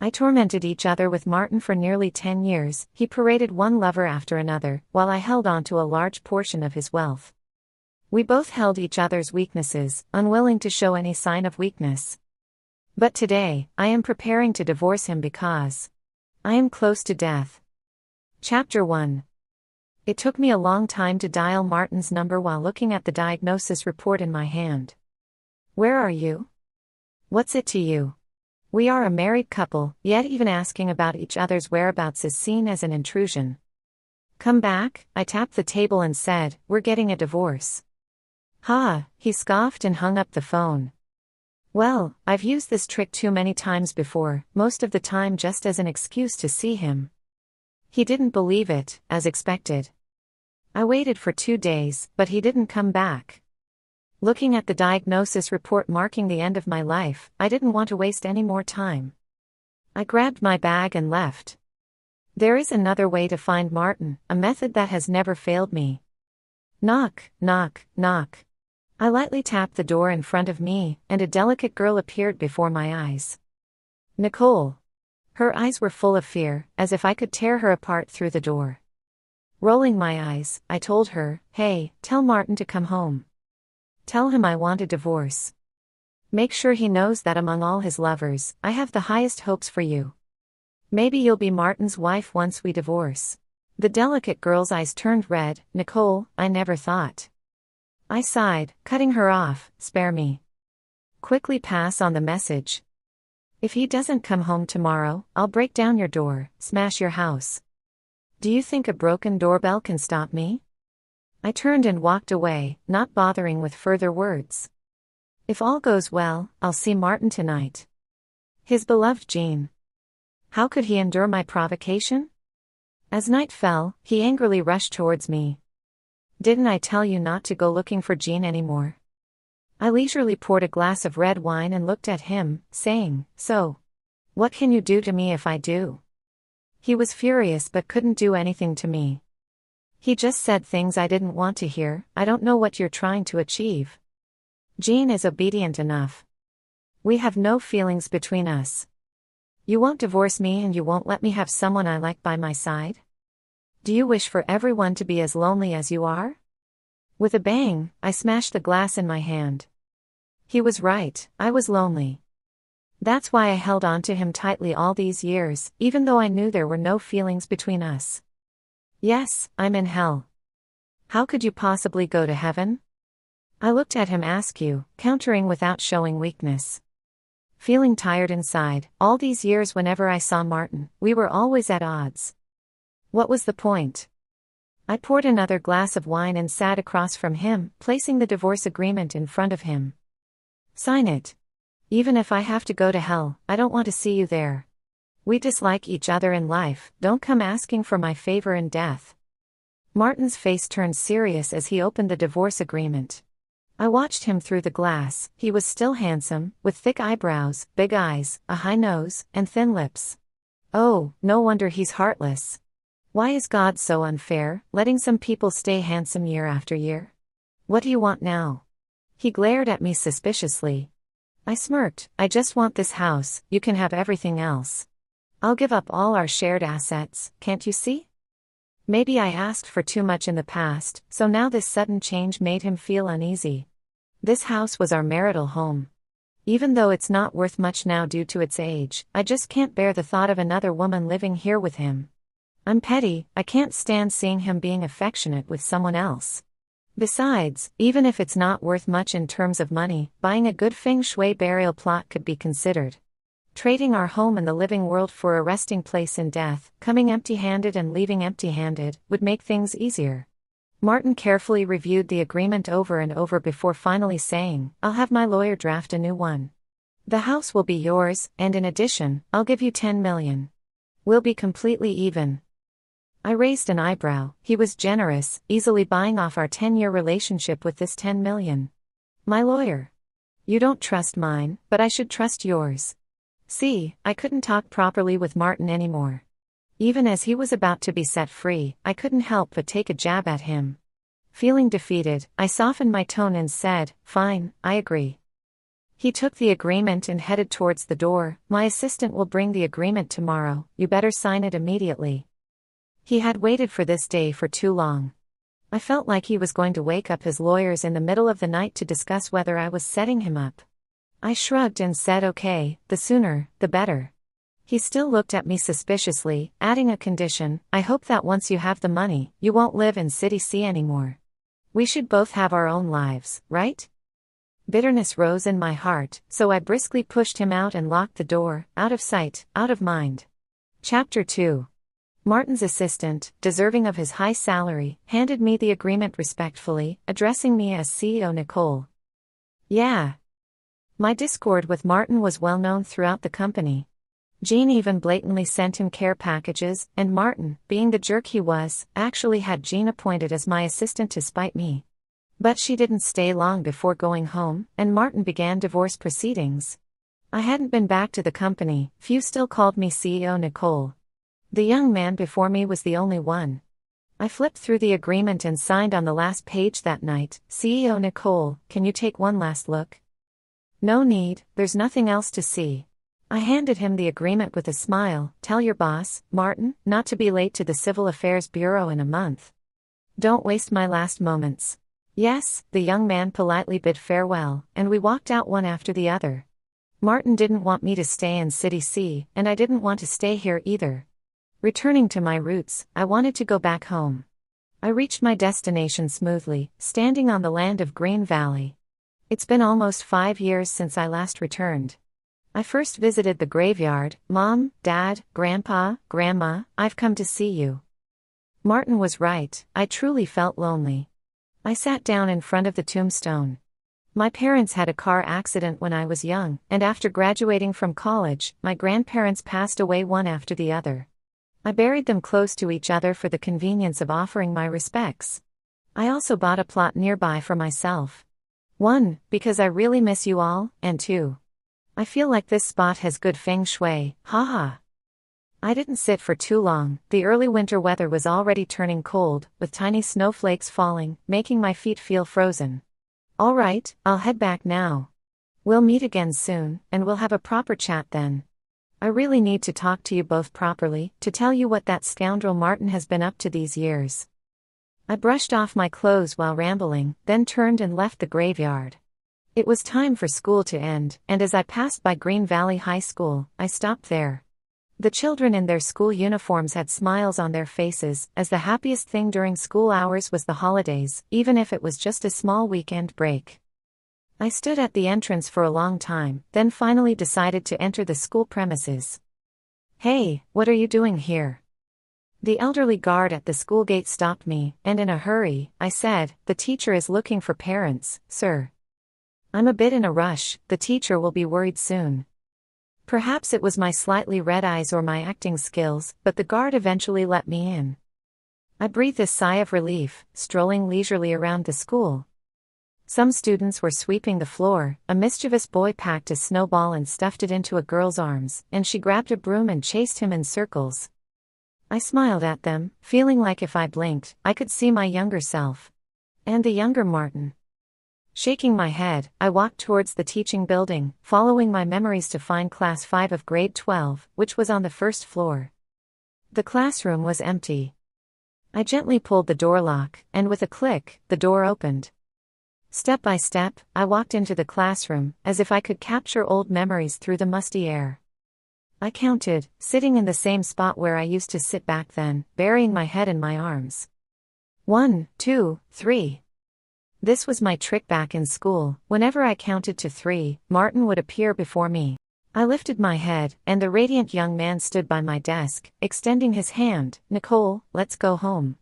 I tormented each other with Martin for nearly 10 years. He paraded one lover after another, while I held on to a large portion of his wealth. We both held each other's weaknesses, unwilling to show any sign of weakness. But today, I am preparing to divorce him because I am close to death. Chapter 1. It took me a long time to dial Martin's number while looking at the diagnosis report in my hand. Where are you? What's it to you? We are a married couple, yet even asking about each other's whereabouts is seen as an intrusion. Come back, I tapped the table and said, we're getting a divorce. Ha, he scoffed and hung up the phone. Well, I've used this trick too many times before, most of the time just as an excuse to see him. He didn't believe it, as expected. I waited for 2 days, but he didn't come back. Looking at the diagnosis report marking the end of my life, I didn't want to waste any more time. I grabbed my bag and left. There is another way to find Martin, a method that has never failed me. Knock, knock, knock. I lightly tapped the door in front of me, and a delicate girl appeared before my eyes. Nicole. Her eyes were full of fear, as if I could tear her apart through the door. Rolling my eyes, I told her, hey, tell Martin to come home. Tell him I want a divorce. Make sure he knows that among all his lovers, I have the highest hopes for you. Maybe you'll be Martin's wife once we divorce. The delicate girl's eyes turned red. Nicole, I never thought. I sighed, cutting her off, spare me. Quickly pass on the message. If he doesn't come home tomorrow, I'll break down your door, smash your house. Do you think a broken doorbell can stop me? I turned and walked away, not bothering with further words. If all goes well, I'll see Martin tonight. His beloved Jean. How could he endure my provocation? As night fell, he angrily rushed towards me. Didn't I tell you not to go looking for Jean anymore? I leisurely poured a glass of red wine and looked at him, saying, so, what can you do to me if I do? He was furious but couldn't do anything to me. He just said things I didn't want to hear. I don't know what you're trying to achieve. Jean is obedient enough. We have no feelings between us. You won't divorce me and you won't let me have someone I like by my side? Do you wish for everyone to be as lonely as you are? With a bang, I smashed the glass in my hand. He was right, I was lonely. That's why I held on to him tightly all these years, even though I knew there were no feelings between us. Yes, I'm in hell. How could you possibly go to heaven? I looked at him ask you, countering without showing weakness. Feeling tired inside, all these years whenever I saw Martin, we were always at odds. What was the point? I poured another glass of wine and sat across from him, placing the divorce agreement in front of him. Sign it. Even if I have to go to hell, I don't want to see you there. We dislike each other in life, don't come asking for my favor in death. Martin's face turned serious as he opened the divorce agreement. I watched him through the glass. He was still handsome, with thick eyebrows, big eyes, a high nose, and thin lips. Oh, no wonder he's heartless. Why is God so unfair, letting some people stay handsome year after year? What do you want now? He glared at me suspiciously. I smirked. I just want this house, you can have everything else. I'll give up all our shared assets, can't you see? Maybe I asked for too much in the past, so now this sudden change made him feel uneasy. This house was our marital home. Even though it's not worth much now due to its age, I just can't bear the thought of another woman living here with him. I'm petty, I can't stand seeing him being affectionate with someone else. Besides, even if it's not worth much in terms of money, buying a good feng shui burial plot could be considered. Trading our home in the living world for a resting place in death, coming empty-handed and leaving empty-handed, would make things easier. Martin carefully reviewed the agreement over and over before finally saying, I'll have my lawyer draft a new one. The house will be yours, and in addition, I'll give you 10 million. We'll be completely even. I raised an eyebrow. He was generous, easily buying off our 10-year relationship with this 10 million. My lawyer. You don't trust mine, but I should trust yours. See, I couldn't talk properly with Martin anymore. Even as he was about to be set free, I couldn't help but take a jab at him. Feeling defeated, I softened my tone and said, fine, I agree. He took the agreement and headed towards the door. My assistant will bring the agreement tomorrow, you better sign it immediately. He had waited for this day for too long. I felt like he was going to wake up his lawyers in the middle of the night to discuss whether I was setting him up. I shrugged and said okay, the sooner, the better. He still looked at me suspiciously, adding a condition, I hope that once you have the money, you won't live in City C anymore. We should both have our own lives, right? Bitterness rose in my heart, so I briskly pushed him out and locked the door, out of sight, out of mind. Chapter 2. Martin's assistant, deserving of his high salary, handed me the agreement respectfully, addressing me as CEO Nicole. Yeah. My discord with Martin was well known throughout the company. Jean even blatantly sent him care packages, and Martin, being the jerk he was, actually had Jean appointed as my assistant to spite me. But she didn't stay long before going home, and Martin began divorce proceedings. I hadn't been back to the company, few still called me CEO Nicole. The young man before me was the only one. I flipped through the agreement and signed on the last page that night, CEO Nicole, can you take one last look? No need, there's nothing else to see. I handed him the agreement with a smile, tell your boss, Martin, not to be late to the Civil Affairs Bureau in a month. Don't waste my last moments. Yes, the young man politely bid farewell, and we walked out one after the other. Martin didn't want me to stay in City C, and I didn't want to stay here either. Returning to my roots, I wanted to go back home. I reached my destination smoothly, standing on the land of Green Valley. It's been almost 5 years since I last returned. I first visited the graveyard. Mom, Dad, Grandpa, Grandma, I've come to see you. Martin was right, I truly felt lonely. I sat down in front of the tombstone. My parents had a car accident when I was young, and after graduating from college, my grandparents passed away one after the other. I buried them close to each other for the convenience of offering my respects. I also bought a plot nearby for myself. 1, because I really miss you all, and 2. I feel like this spot has good feng shui, haha. I didn't sit for too long. The early winter weather was already turning cold, with tiny snowflakes falling, making my feet feel frozen. All right, I'll head back now. We'll meet again soon, and we'll have a proper chat then. I really need to talk to you both properly, to tell you what that scoundrel Martin has been up to these years. I brushed off my clothes while rambling, then turned and left the graveyard. It was time for school to end, and as I passed by Green Valley High School, I stopped there. The children in their school uniforms had smiles on their faces, as the happiest thing during school hours was the holidays, even if it was just a small weekend break. I stood at the entrance for a long time, then finally decided to enter the school premises. Hey, what are you doing here? The elderly guard at the school gate stopped me, and in a hurry, I said, the teacher is looking for parents, sir. I'm a bit in a rush, the teacher will be worried soon. Perhaps it was my slightly red eyes or my acting skills, but the guard eventually let me in. I breathed a sigh of relief, strolling leisurely around the school. Some students were sweeping the floor. A mischievous boy packed a snowball and stuffed it into a girl's arms, and she grabbed a broom and chased him in circles. I smiled at them, feeling like if I blinked, I could see my younger self. And the younger Martin. Shaking my head, I walked towards the teaching building, following my memories to find Class 5 of Grade 12, which was on the first floor. The classroom was empty. I gently pulled the door lock, and with a click, the door opened. Step by step, I walked into the classroom, as if I could capture old memories through the musty air. I counted, sitting in the same spot where I used to sit back then, burying my head in my arms. 1, 2, 3. This was my trick back in school. Whenever I counted to 3, Martin would appear before me. I lifted my head, and the radiant young man stood by my desk, extending his hand. Nicole, let's go home.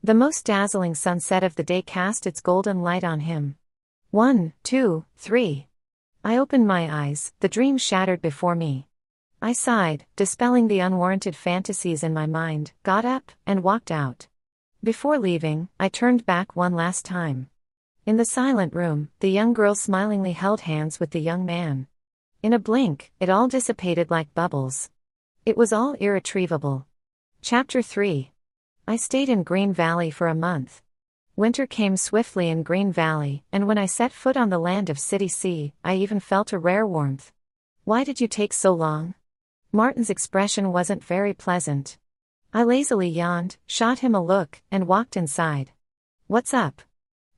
The most dazzling sunset of the day cast its golden light on him. 1, 2, 3. I opened my eyes, the dream shattered before me. I sighed, dispelling the unwarranted fantasies in my mind, got up, and walked out. Before leaving, I turned back one last time. In the silent room, the young girl smilingly held hands with the young man. In a blink, it all dissipated like bubbles. It was all irretrievable. Chapter 3. I stayed in Green Valley for a month. Winter came swiftly in Green Valley, and when I set foot on the land of City C, I even felt a rare warmth. "Why did you take so long?" Martin's expression wasn't very pleasant. I lazily yawned, shot him a look, and walked inside. "What's up?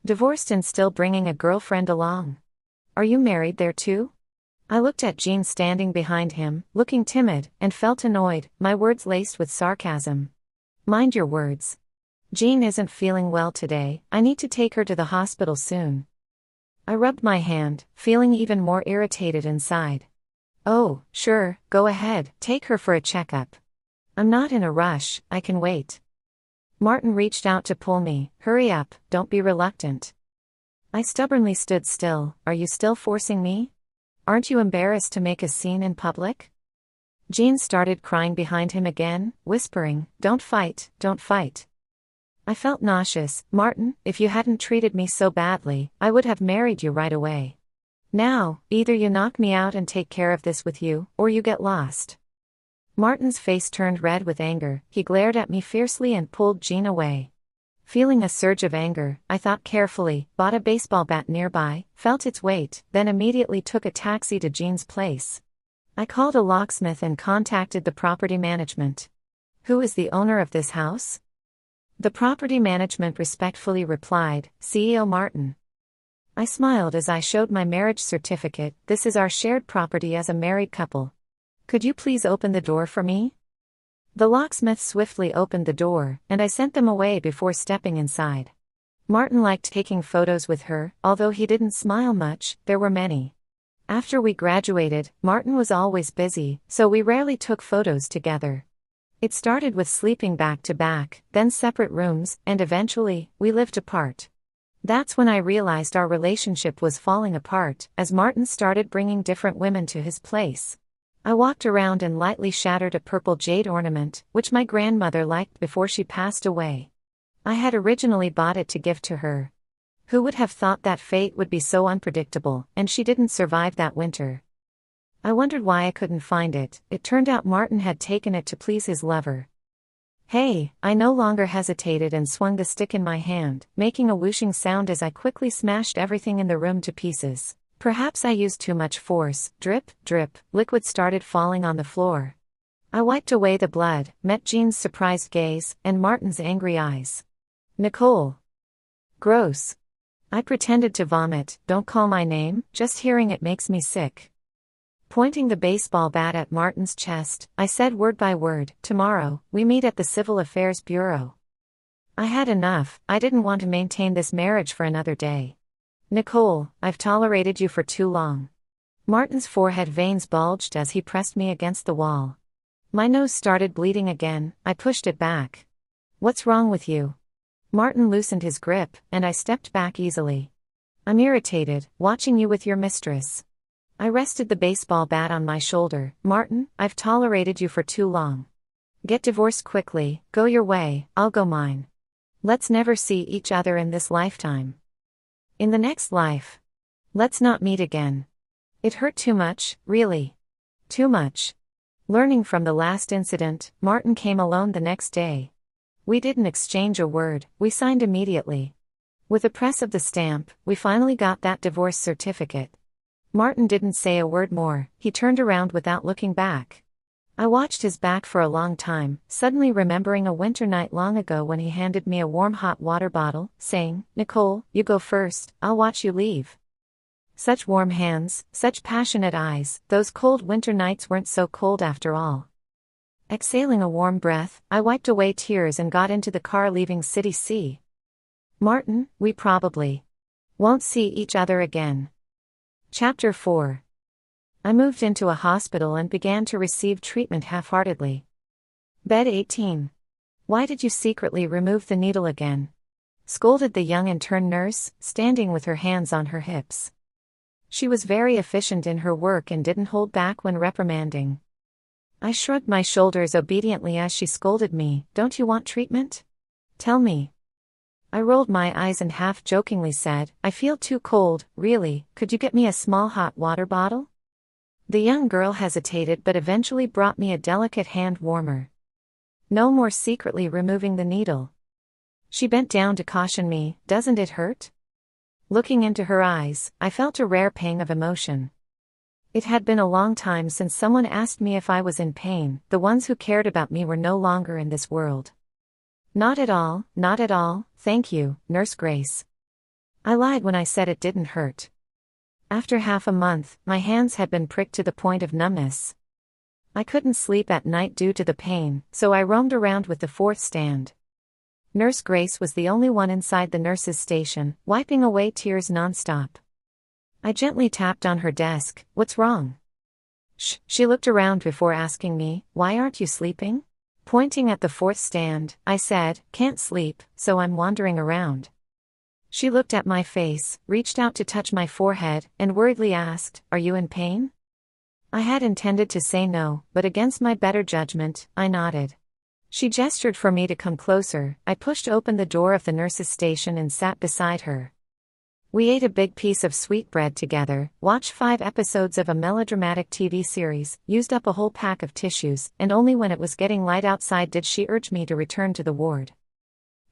Divorced and still bringing a girlfriend along? Are you married there too?" I looked at Jean standing behind him, looking timid, and felt annoyed, my words laced with sarcasm. "Mind your words. Jean isn't feeling well today, I need to take her to the hospital soon." I rubbed my hand, feeling even more irritated inside. "Oh, sure, go ahead, take her for a checkup. I'm not in a rush, I can wait." Martin reached out to pull me. "Hurry up, don't be reluctant." I stubbornly stood still. "Are you still forcing me? Aren't you embarrassed to make a scene in public?" Jean started crying behind him again, whispering, "Don't fight, don't fight." I felt nauseous. "Martin, if you hadn't treated me so badly, I would have married you right away. Now, either you knock me out and take care of this with you, or you get lost." Martin's face turned red with anger, he glared at me fiercely and pulled Jean away. Feeling a surge of anger, I thought carefully, bought a baseball bat nearby, felt its weight, then immediately took a taxi to Jean's place. I called a locksmith and contacted the property management. "Who is the owner of this house?" The property management respectfully replied, "CEO Martin." I smiled as I showed my marriage certificate. "This is our shared property as a married couple. Could you please open the door for me?" The locksmith swiftly opened the door, and I sent them away before stepping inside. Martin liked taking photos with her, although he didn't smile much, there were many. After we graduated, Martin was always busy, so we rarely took photos together. It started with sleeping back to back, then separate rooms, and eventually, we lived apart. That's when I realized our relationship was falling apart, as Martin started bringing different women to his place. I walked around and lightly shattered a purple jade ornament, which my grandmother liked before she passed away. I had originally bought it to give to her. Who would have thought that fate would be so unpredictable, and she didn't survive that winter. I wondered why I couldn't find it. It turned out Martin had taken it to please his lover. "Hey," I no longer hesitated and swung the stick in my hand, making a whooshing sound as I quickly smashed everything in the room to pieces. Perhaps I used too much force. Drip, drip, liquid started falling on the floor. I wiped away the blood, met Jean's surprised gaze, and Martin's angry eyes. "Nicole. Gross." I pretended to vomit. "Don't call my name, just hearing it makes me sick." Pointing the baseball bat at Martin's chest, I said word by word, "Tomorrow, we meet at the Civil Affairs Bureau." I had enough. I didn't want to maintain this marriage for another day. "Nicole, I've tolerated you for too long." Martin's forehead veins bulged as he pressed me against the wall. My nose started bleeding again. I pushed it back. "What's wrong with you?" Martin loosened his grip, and I stepped back easily. "I'm irritated, watching you with your mistress." I rested the baseball bat on my shoulder. "Martin, I've tolerated you for too long. Get divorced quickly, go your way, I'll go mine. Let's never see each other in this lifetime. In the next life. Let's not meet again." It hurt too much, really. Too much. Learning from the last incident, Martin came alone the next day. We didn't exchange a word, we signed immediately. With a press of the stamp, we finally got that divorce certificate. Martin didn't say a word more, he turned around without looking back. I watched his back for a long time, suddenly remembering a winter night long ago when he handed me a warm hot water bottle, saying, "Nicole, you go first, I'll watch you leave." Such warm hands, such passionate eyes, those cold winter nights weren't so cold after all. Exhaling a warm breath, I wiped away tears and got into the car leaving City C. "Martin, we probably won't see each other again." Chapter 4. I moved into a hospital and began to receive treatment half-heartedly. Bed 18. "Why did you secretly remove the needle again?" scolded the young intern nurse, standing with her hands on her hips. She was very efficient in her work and didn't hold back when reprimanding. I shrugged my shoulders obediently as she scolded me. "Don't you want treatment? Tell me." I rolled my eyes and half-jokingly said, "I feel too cold, really, could you get me a small hot water bottle?" The young girl hesitated but eventually brought me a delicate hand warmer. No more secretly removing the needle. She bent down to caution me, "Doesn't it hurt?" Looking into her eyes, I felt a rare pang of emotion. It had been a long time since someone asked me if I was in pain. The ones who cared about me were no longer in this world. "Not at all, not at all, thank you, Nurse Grace." I lied when I said it didn't hurt. After half a month, my hands had been pricked to the point of numbness. I couldn't sleep at night due to the pain, so I roamed around with the fourth stand. Nurse Grace was the only one inside the nurse's station, wiping away tears nonstop. I gently tapped on her desk. "What's wrong?" "Shh." She looked around before asking me, "Why aren't you sleeping?" Pointing at the fourth stand, I said, "Can't sleep, so I'm wandering around." She looked at my face, reached out to touch my forehead, and worriedly asked, "Are you in pain?" I had intended to say no, but against my better judgment, I nodded. She gestured for me to come closer. I pushed open the door of the nurse's station and sat beside her. We ate a big piece of sweetbread together, watched 5 episodes of a melodramatic TV series, used up a whole pack of tissues, and only when it was getting light outside did she urge me to return to the ward.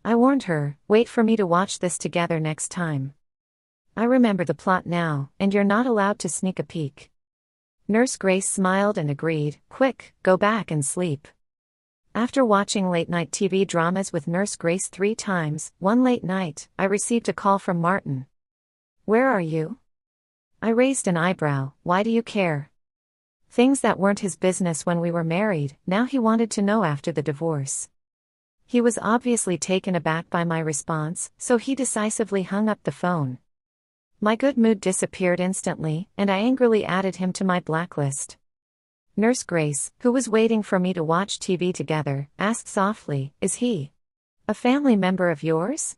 I warned her, "Wait for me to watch this together next time." I remember the plot now, and you're not allowed to sneak a peek. Nurse Grace smiled and agreed, "Quick, go back and sleep." After watching late-night TV dramas with Nurse Grace 3 times, one late night, I received a call from Martin. "Where are you?" I raised an eyebrow. "Why do you care?" Things that weren't his business when we were married, now he wanted to know after the divorce. He was obviously taken aback by my response, so he decisively hung up the phone. My good mood disappeared instantly, and I angrily added him to my blacklist. Nurse Grace, who was waiting for me to watch TV together, asked softly, "Is he a family member of yours?"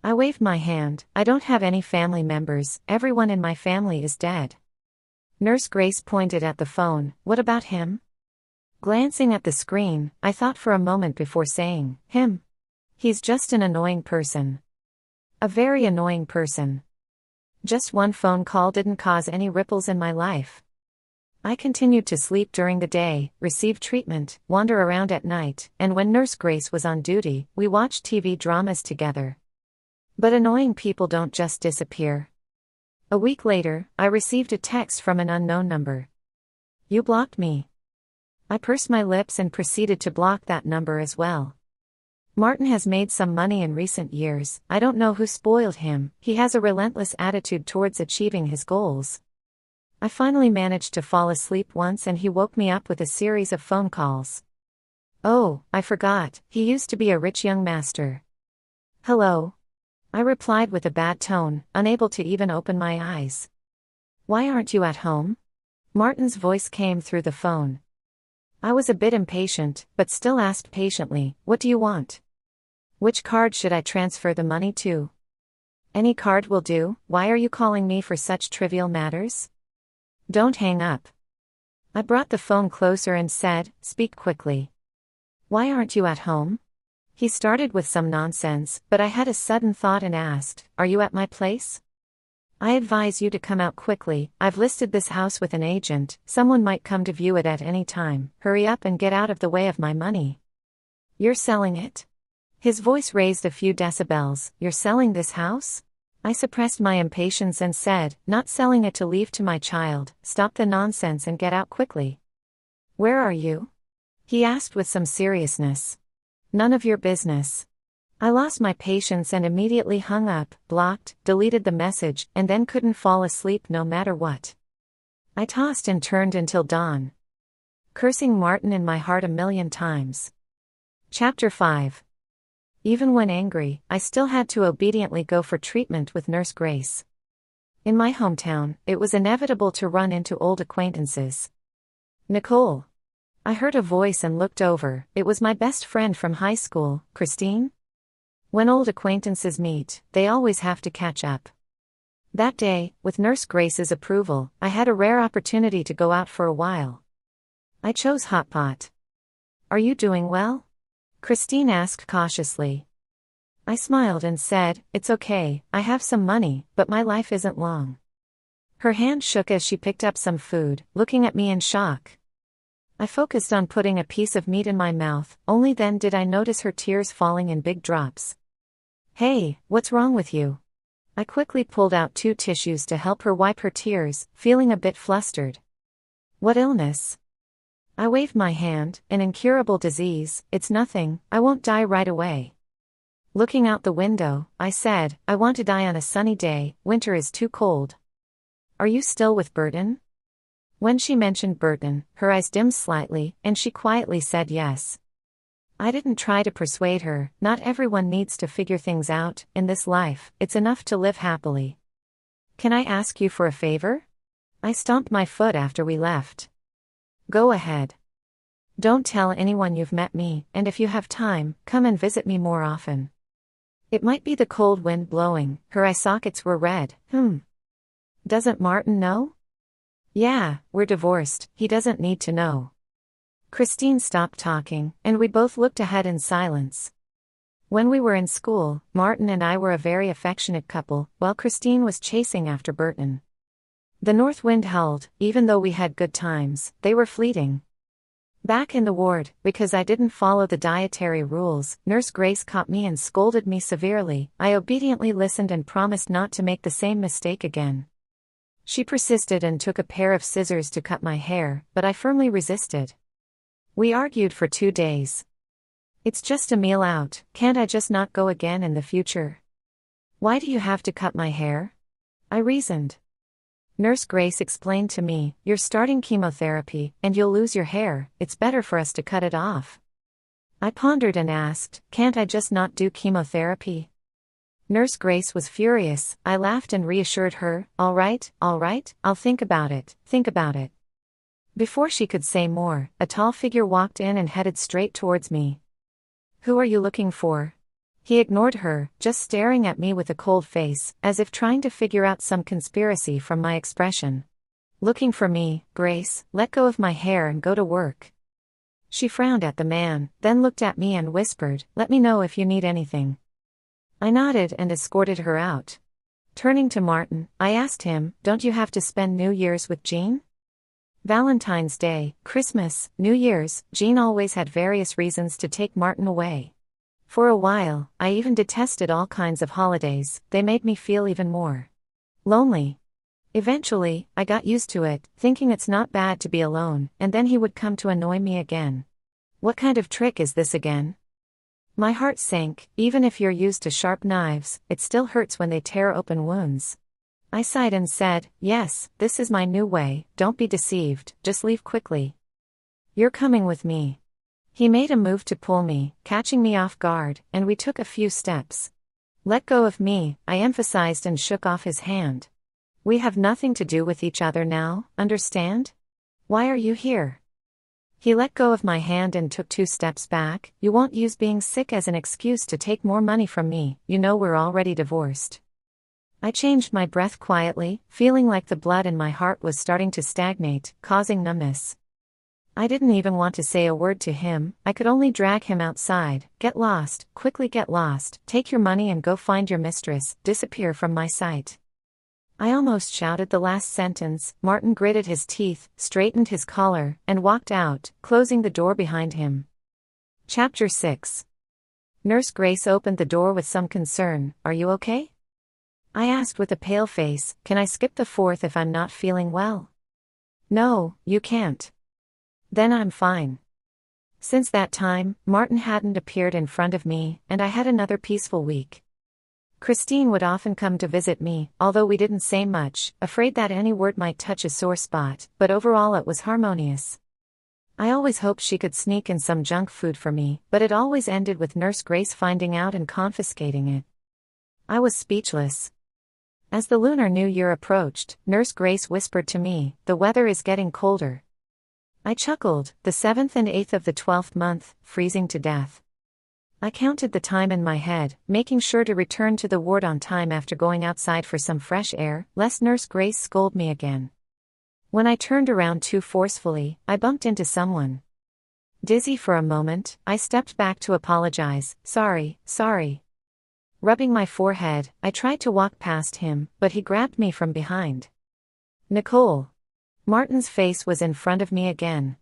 I waved my hand. "I don't have any family members, everyone in my family is dead." Nurse Grace pointed at the phone. "What about him?" Glancing at the screen, I thought for a moment before saying, "Him? He's just an annoying person. A very annoying person." Just one phone call didn't cause any ripples in my life. I continued to sleep during the day, receive treatment, wander around at night, and when Nurse Grace was on duty, we watched TV dramas together. But annoying people don't just disappear. A week later, I received a text from an unknown number. "You blocked me." I pursed my lips and proceeded to block that number as well. Martin has made some money in recent years. I don't know who spoiled him. He has a relentless attitude towards achieving his goals. I finally managed to fall asleep once and he woke me up with a series of phone calls. "Oh, I forgot, he used to be a rich young master." "Hello?" I replied with a bad tone, unable to even open my eyes. "Why aren't you at home?" Martin's voice came through the phone. I was a bit impatient, but still asked patiently, "What do you want?" "Which card should I transfer the money to?" "Any card will do. Why are you calling me for such trivial matters?" "Don't hang up." I brought the phone closer and said, "Speak quickly. Why aren't you at home?" He started with some nonsense, but I had a sudden thought and asked, "Are you at my place?" "I advise you to come out quickly. I've listed this house with an agent. Someone might come to view it at any time. Hurry up and get out of the way of my money." "You're selling it?" His voice raised a few decibels. "You're selling this house?" I suppressed my impatience and said, "Not selling it to leave to my child. Stop the nonsense and get out quickly." "Where are you?" he asked with some seriousness. "None of your business." I lost my patience and immediately hung up, blocked, deleted the message, and then couldn't fall asleep no matter what. I tossed and turned until dawn, cursing Martin in my heart a million times. Chapter 5. Even when angry, I still had to obediently go for treatment with Nurse Grace. In my hometown, it was inevitable to run into old acquaintances. "Nicole." I heard a voice and looked over. It was my best friend from high school, Christine. When old acquaintances meet, they always have to catch up. That day, with Nurse Grace's approval, I had a rare opportunity to go out for a while. I chose Hot Pot. "Are you doing well?" Christine asked cautiously. I smiled and said, "It's okay, I have some money, but my life isn't long." Her hand shook as she picked up some food, looking at me in shock. I focused on putting a piece of meat in my mouth, only then did I notice her tears falling in big drops. Hey, what's wrong with you? I quickly pulled out 2 tissues to help her wipe her tears, feeling a bit flustered. What illness? I waved my hand. An incurable disease. It's nothing, I won't die right away. Looking out the window, I said, I want to die on a sunny day, winter is too cold. Are you still with Burton? When she mentioned Burton, her eyes dimmed slightly, and she quietly said yes. I didn't try to persuade her. Not everyone needs to figure things out in this life, it's enough to live happily. Can I ask you for a favor? I stomped my foot after we left. Go ahead. Don't tell anyone you've met me, and if you have time, come and visit me more often. It might be the cold wind blowing. Her eye sockets were red. Doesn't Martin know? Yeah, we're divorced, he doesn't need to know. Christine stopped talking, and we both looked ahead in silence. When we were in school, Martin and I were a very affectionate couple, while Christine was chasing after Burton. The north wind howled. Even though we had good times, they were fleeting. Back in the ward, because I didn't follow the dietary rules, Nurse Grace caught me and scolded me severely. I obediently listened and promised not to make the same mistake again. She persisted and took a pair of scissors to cut my hair, but I firmly resisted. We argued for 2 days. It's just a meal out, can't I just not go again in the future? Why do you have to cut my hair? I reasoned. Nurse Grace explained to me, you're starting chemotherapy, and you'll lose your hair, it's better for us to cut it off. I pondered and asked, can't I just not do chemotherapy? Nurse Grace was furious. I laughed and reassured her, all right, I'll think about it. Before she could say more, a tall figure walked in and headed straight towards me. Who are you looking for? He ignored her, just staring at me with a cold face, as if trying to figure out some conspiracy from my expression. Looking for me, Grace, let go of my hair and go to work. She frowned at the man, then looked at me and whispered, let me know if you need anything. I nodded and escorted her out. Turning to Martin, I asked him, don't you have to spend New Year's with Jean? Valentine's Day, Christmas, New Year's, Jean always had various reasons to take Martin away. For a while, I even detested all kinds of holidays, they made me feel even more lonely. Eventually, I got used to it, thinking it's not bad to be alone, and then he would come to annoy me again. What kind of trick is this again? My heart sank. Even if you're used to sharp knives, it still hurts when they tear open wounds. I sighed and said, yes, this is my new way, don't be deceived, just leave quickly. You're coming with me. He made a move to pull me, catching me off guard, and we took a few steps. Let go of me, I emphasized and shook off his hand. We have nothing to do with each other now, understand? Why are you here? He let go of my hand and took 2 steps back. You won't use being sick as an excuse to take more money from me, you know we're already divorced. I changed my breath quietly, feeling like the blood in my heart was starting to stagnate, causing numbness. I didn't even want to say a word to him, I could only drag him outside. Get lost, quickly get lost, take your money and go find your mistress, disappear from my sight. I almost shouted the last sentence. Martin gritted his teeth, straightened his collar, and walked out, closing the door behind him. Chapter 6. Nurse Grace opened the door with some concern. Are you okay? I asked with a pale face, can I skip the 4th if I'm not feeling well? No, you can't. Then I'm fine. Since that time, Martin hadn't appeared in front of me, and I had another peaceful week. Christine would often come to visit me, although we didn't say much, afraid that any word might touch a sore spot, but overall it was harmonious. I always hoped she could sneak in some junk food for me, but it always ended with Nurse Grace finding out and confiscating it. I was speechless. As the Lunar New Year approached, Nurse Grace whispered to me, the weather is getting colder. I chuckled, the 7th and 8th of the 12th month, freezing to death. I counted the time in my head, making sure to return to the ward on time after going outside for some fresh air, lest Nurse Grace scold me again. When I turned around too forcefully, I bumped into someone. Dizzy for a moment, I stepped back to apologize. Sorry. Rubbing my forehead, I tried to walk past him, but he grabbed me from behind. Nicole. Martin's face was in front of me again.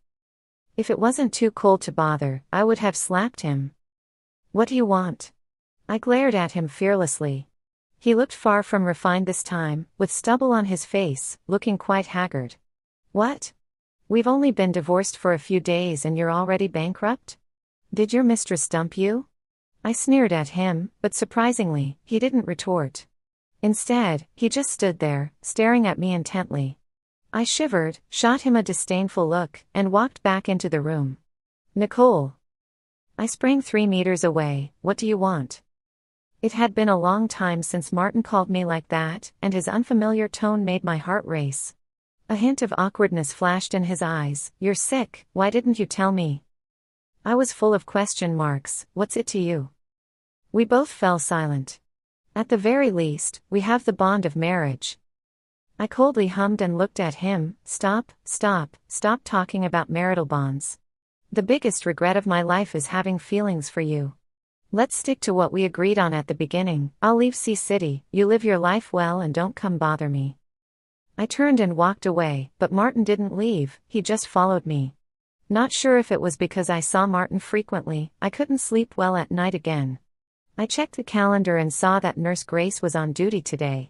If it wasn't too cold to bother, I would have slapped him. What do you want? I glared at him fearlessly. He looked far from refined this time, with stubble on his face, looking quite haggard. What? We've only been divorced for a few days and you're already bankrupt? Did your mistress dump you? I sneered at him, but surprisingly, he didn't retort. Instead, he just stood there, staring at me intently. I shivered, shot him a disdainful look, and walked back into the room. Nicole. I sprang 3 meters away. What do you want? It had been a long time since Martin called me like that, and his unfamiliar tone made my heart race. A hint of awkwardness flashed in his eyes. You're sick, why didn't you tell me? I was full of question marks. What's it to you? We both fell silent. At the very least, we have the bond of marriage. I coldly hummed and looked at him. Stop talking about marital bonds. The biggest regret of my life is having feelings for you. Let's stick to what we agreed on at the beginning. I'll leave Sea City, you live your life well and don't come bother me. I turned and walked away, but Martin didn't leave, he just followed me. Not sure if it was because I saw Martin frequently, I couldn't sleep well at night again. I checked the calendar and saw that Nurse Grace was on duty today.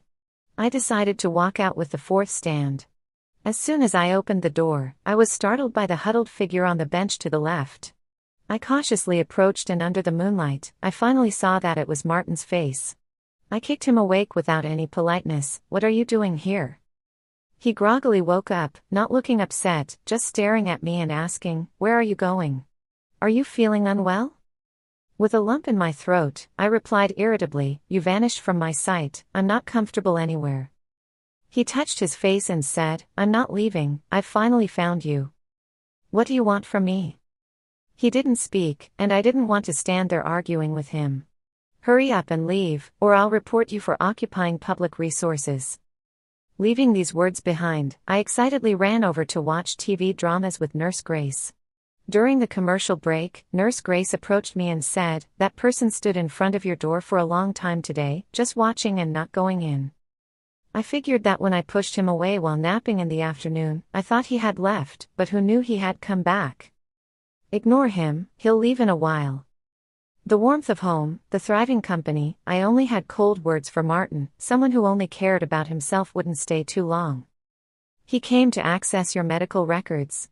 I decided to walk out with the fourth stand. As soon as I opened the door, I was startled by the huddled figure on the bench to the left. I cautiously approached and under the moonlight, I finally saw that it was Martin's face. I kicked him awake without any politeness. What are you doing here? He groggily woke up, not looking upset, just staring at me and asking, where are you going? Are you feeling unwell? With a lump in my throat, I replied irritably, you vanished from my sight, I'm not comfortable anywhere. He touched his face and said, I'm not leaving, I've finally found you. What do you want from me? He didn't speak, and I didn't want to stand there arguing with him. Hurry up and leave, or I'll report you for occupying public resources. Leaving these words behind, I excitedly ran over to watch TV dramas with Nurse Grace. During the commercial break, Nurse Grace approached me and said, that person stood in front of your door for a long time today, just watching and not going in. I figured that when I pushed him away while napping in the afternoon, I thought he had left, but who knew he had come back? Ignore him, he'll leave in a while. The warmth of home, the thriving company, I only had cold words for Martin, someone who only cared about himself wouldn't stay too long. He came to access your medical records.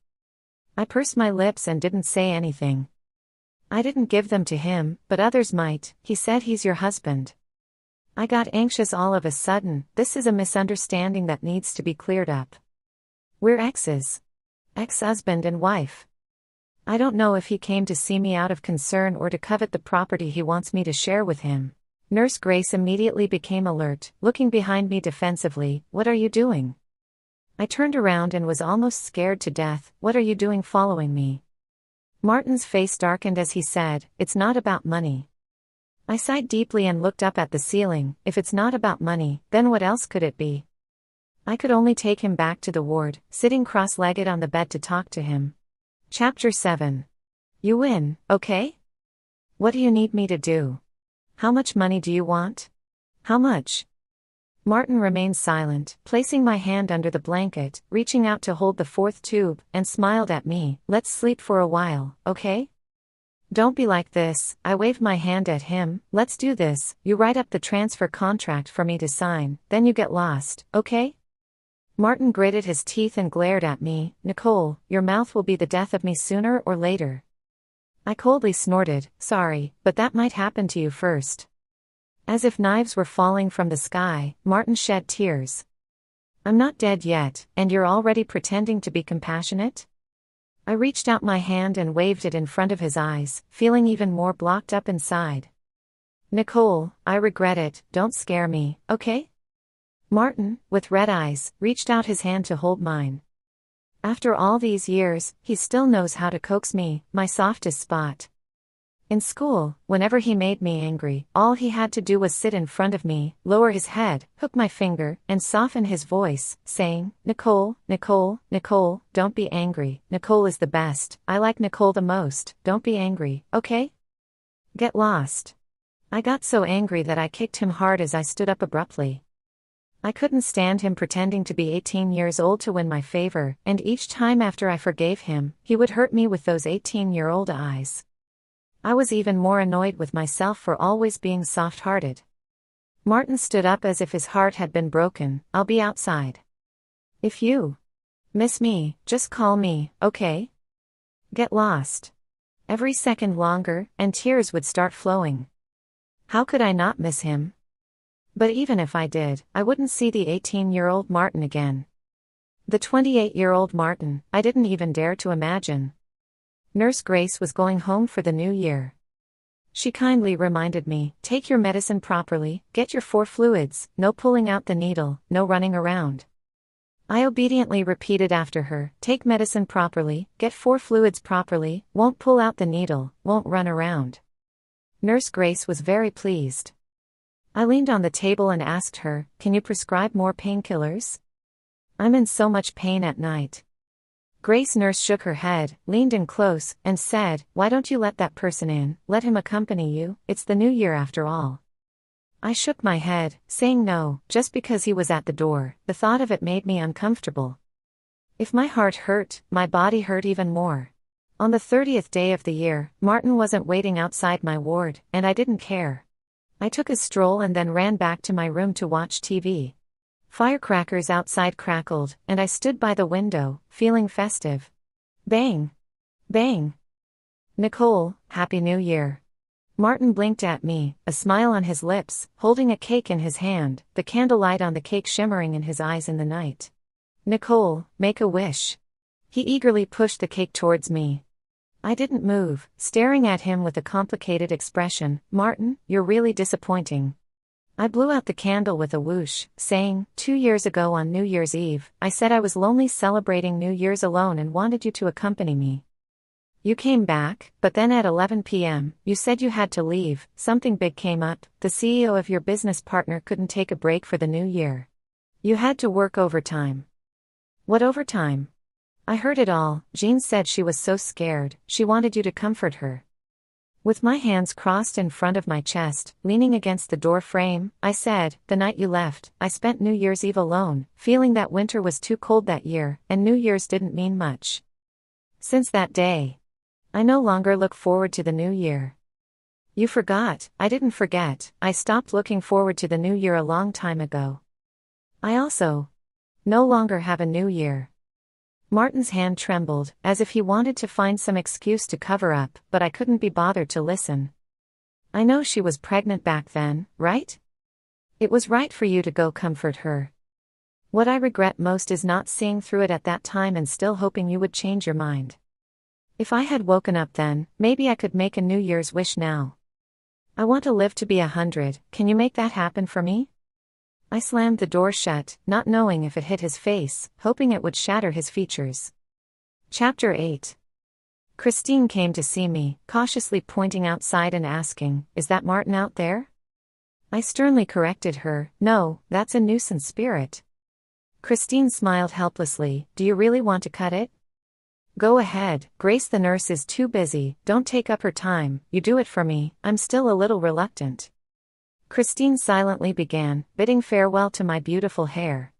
I pursed my lips and didn't say anything. I didn't give them to him, but others might. He said he's your husband. I got anxious all of a sudden. This is a misunderstanding that needs to be cleared up. We're exes. Ex-husband and wife. I don't know if he came to see me out of concern or to covet the property he wants me to share with him. Nurse Grace immediately became alert, looking behind me defensively. What are you doing? I turned around and was almost scared to death. What are you doing following me? Martin's face darkened as he said, it's not about money. I sighed deeply and looked up at the ceiling. If it's not about money, then what else could it be? I could only take him back to the ward, sitting cross-legged on the bed to talk to him. Chapter 7. You win, okay? What do you need me to do? How much money do you want? How much? Martin remained silent, placing my hand under the blanket, reaching out to hold the fourth tube, and smiled at me. Let's sleep for a while, okay? Don't be like this. I waved my hand at him. Let's do this. You write up the transfer contract for me to sign, then you get lost, okay? Martin gritted his teeth and glared at me. Nicole, your mouth will be the death of me sooner or later. I coldly snorted, sorry, but that might happen to you first. As if knives were falling from the sky, Martin shed tears. I'm not dead yet, and you're already pretending to be compassionate? I reached out my hand and waved it in front of his eyes, feeling even more blocked up inside. Nicole, I regret it, don't scare me, okay? Martin, with red eyes, reached out his hand to hold mine. After all these years, he still knows how to coax me, my softest spot. In school, whenever he made me angry, all he had to do was sit in front of me, lower his head, hook my finger, and soften his voice, saying, Nicole, Nicole, Nicole, don't be angry, Nicole is the best, I like Nicole the most, don't be angry, okay? Get lost. I got so angry that I kicked him hard as I stood up abruptly. I couldn't stand him pretending to be 18 years old to win my favor, and each time after I forgave him, he would hurt me with those 18-year-old eyes. I was even more annoyed with myself for always being soft-hearted. Martin stood up as if his heart had been broken. I'll be outside. If you miss me, just call me, okay? Get lost. Every second longer, and tears would start flowing. How could I not miss him? But even if I did, I wouldn't see the 18-year-old Martin again. The 28-year-old Martin, I didn't even dare to imagine. Nurse Grace was going home for the new year. She kindly reminded me, take your medicine properly, get your 4 fluids, no pulling out the needle, no running around. I obediently repeated after her, take medicine properly, get 4 fluids properly, won't pull out the needle, won't run around. Nurse Grace was very pleased. I leaned on the table and asked her, can you prescribe more painkillers? I'm in so much pain at night. Grace nurse shook her head, leaned in close, and said, why don't you let that person in, let him accompany you, it's the new year after all. I shook my head, saying no, just because he was at the door, the thought of it made me uncomfortable. If my heart hurt, my body hurt even more. On the 30th day of the year, Martin wasn't waiting outside my ward, and I didn't care. I took a stroll and then ran back to my room to watch TV. Firecrackers outside crackled, and I stood by the window, feeling festive. Bang! Bang! Nicole, Happy New Year. Martin blinked at me, a smile on his lips, holding a cake in his hand, the candlelight on the cake shimmering in his eyes in the night. Nicole, make a wish. He eagerly pushed the cake towards me. I didn't move, staring at him with a complicated expression. Martin, you're really disappointing. I blew out the candle with a whoosh, saying, 2 years ago on New Year's Eve, I said I was lonely celebrating New Year's alone and wanted you to accompany me. You came back, but then at 11 p.m., you said you had to leave, something big came up, the CEO of your business partner couldn't take a break for the new year. You had to work overtime. What overtime? I heard it all. Jean said she was so scared, she wanted you to comfort her. With my hands crossed in front of my chest, leaning against the door frame, I said, the night you left, I spent New Year's Eve alone, feeling that winter was too cold that year, and New Year's didn't mean much. Since that day, I no longer look forward to the new year. You forgot. I didn't forget, I stopped looking forward to the new year a long time ago. I also no longer have a new year. Martin's hand trembled, as if he wanted to find some excuse to cover up, but I couldn't be bothered to listen. I know she was pregnant back then, right? It was right for you to go comfort her. What I regret most is not seeing through it at that time and still hoping you would change your mind. If I had woken up then, maybe I could make a New Year's wish now. I want to live to be 100, can you make that happen for me? I slammed the door shut, not knowing if it hit his face, hoping it would shatter his features. Chapter 8. Christine came to see me, cautiously pointing outside and asking, is that Martin out there? I sternly corrected her, no, that's a nuisance spirit. Christine smiled helplessly, do you really want to cut it? Go ahead, Grace the nurse is too busy, don't take up her time, you do it for me, I'm still a little reluctant. Christine silently began, bidding farewell to my beautiful hair.